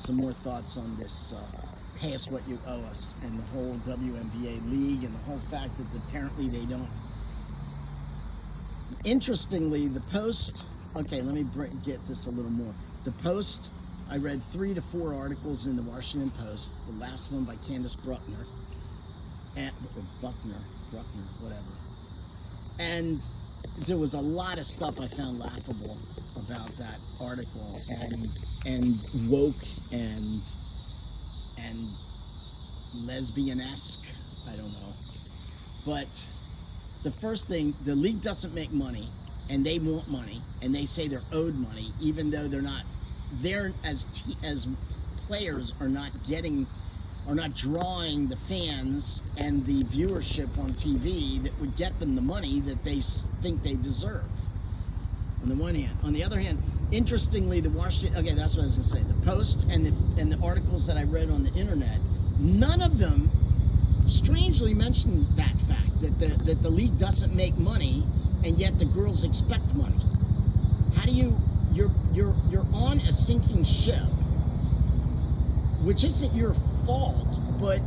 some more thoughts on this pay us what you owe us and the whole WNBA league and the whole fact that apparently they don't. Interestingly, the Post, okay, let me get this a little more. The Post, I read 3 to 4 articles in the Washington Post, the last one by Candace Bruckner, whatever. And there was a lot of stuff I found laughable about that article and woke and lesbian-esque, I don't know. But the first thing, the league doesn't make money, and they want money, and they say they're owed money, even though they're not. They're as players are not drawing the fans and the viewership on TV that would get them the money that they think they deserve. On the one hand, on the other hand, interestingly, the Washington. Okay, that's what I was going to say. The Post and the articles that I read on the internet, none of them strangely mentioned that fact that the league doesn't make money, and yet the girls expect money. How do you're on a sinking ship, which isn't your fault, but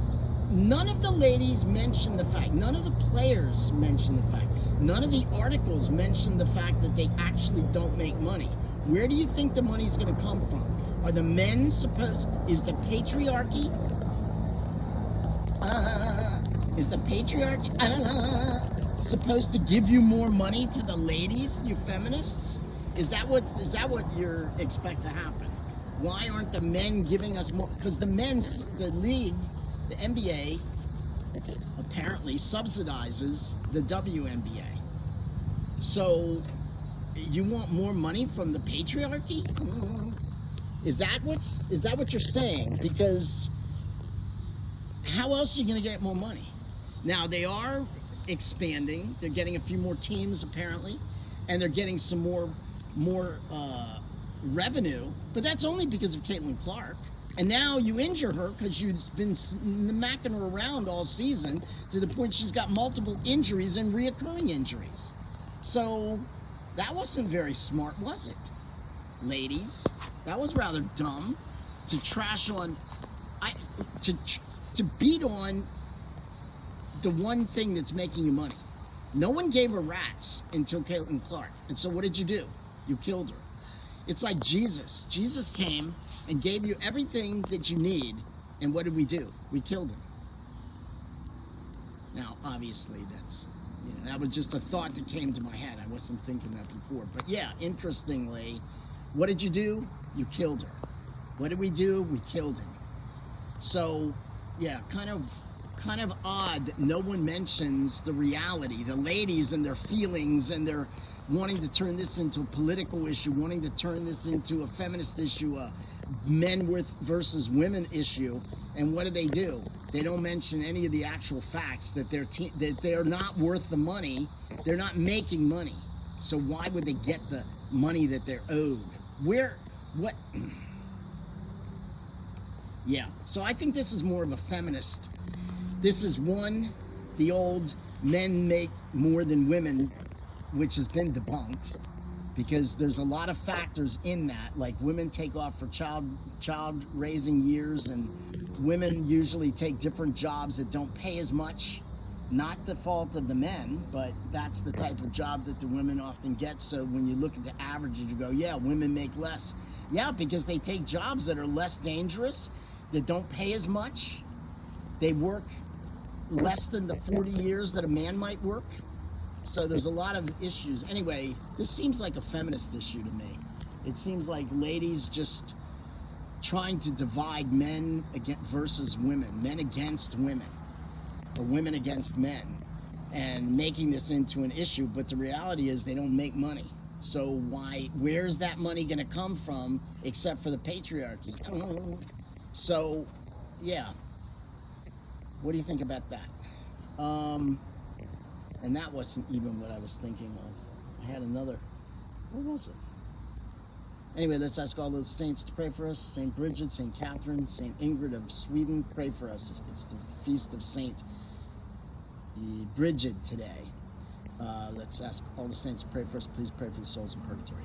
none of the ladies mention the fact, none of the players mention the fact, none of the articles mention the fact that they actually don't make money. Where do you think the money's going to come from? Are the men is the patriarchy supposed to give you more money to the ladies, you feminists? Is that what you expect to happen? Why aren't the men giving us more? Because the league, the NBA, apparently subsidizes the WNBA. So you want more money from the patriarchy? Is that what you're saying? Because how else are you going to get more money? Now they are expanding. They're getting a few more teams apparently, and they're getting some more revenue. But that's only because of Caitlin Clark. And now you injure her because you've been smacking her around all season to the point she's got multiple injuries and reoccurring injuries. So that wasn't very smart, was it, ladies? That was rather dumb to trash on, to beat on the one thing that's making you money. No one gave her rats until Caitlin Clark. And so what did you do? You killed her. It's like Jesus. Jesus came and gave you everything that you need. And what did we do? We killed him. Now, obviously, that was just a thought that came to my head. I wasn't thinking that before. But yeah, interestingly, what did you do? You killed her. What did we do? We killed him. So, yeah, kind of odd that no one mentions the reality, the ladies and their feelings, and their wanting to turn this into a political issue, wanting to turn this into a feminist issue, a men versus women issue. And what do? They don't mention any of the actual facts that they're not worth the money. They're not making money. So why would they get the money that they're owed? What? Yeah. So I think this is more of a feminist. This is the old men make more than women, which has been debunked, because there's a lot of factors in that, like women take off for child raising years, and women usually take different jobs that don't pay as much. Not the fault of the men, but that's the type of job that the women often get. So when you look at the averages, you go, yeah, women make less. Yeah, because they take jobs that are less dangerous, that don't pay as much. They work less than the 40 years that a man might work. So there's a lot of issues. Anyway, this seems like a feminist issue to me. It seems like ladies just trying to divide men versus women, men against women, or women against men, and making this into an issue. But the reality is they don't make money. So where's that money going to come from except for the patriarchy? So, yeah. What do you think about that? And that wasn't even what I was thinking of. I had another. What was it? Anyway, let's ask all the saints to pray for us. St. Bridget, St. Catherine, St. Ingrid of Sweden, pray for us. It's the feast of St. Bridget today. Let's ask all the saints to pray for us. Please pray for the souls in purgatory.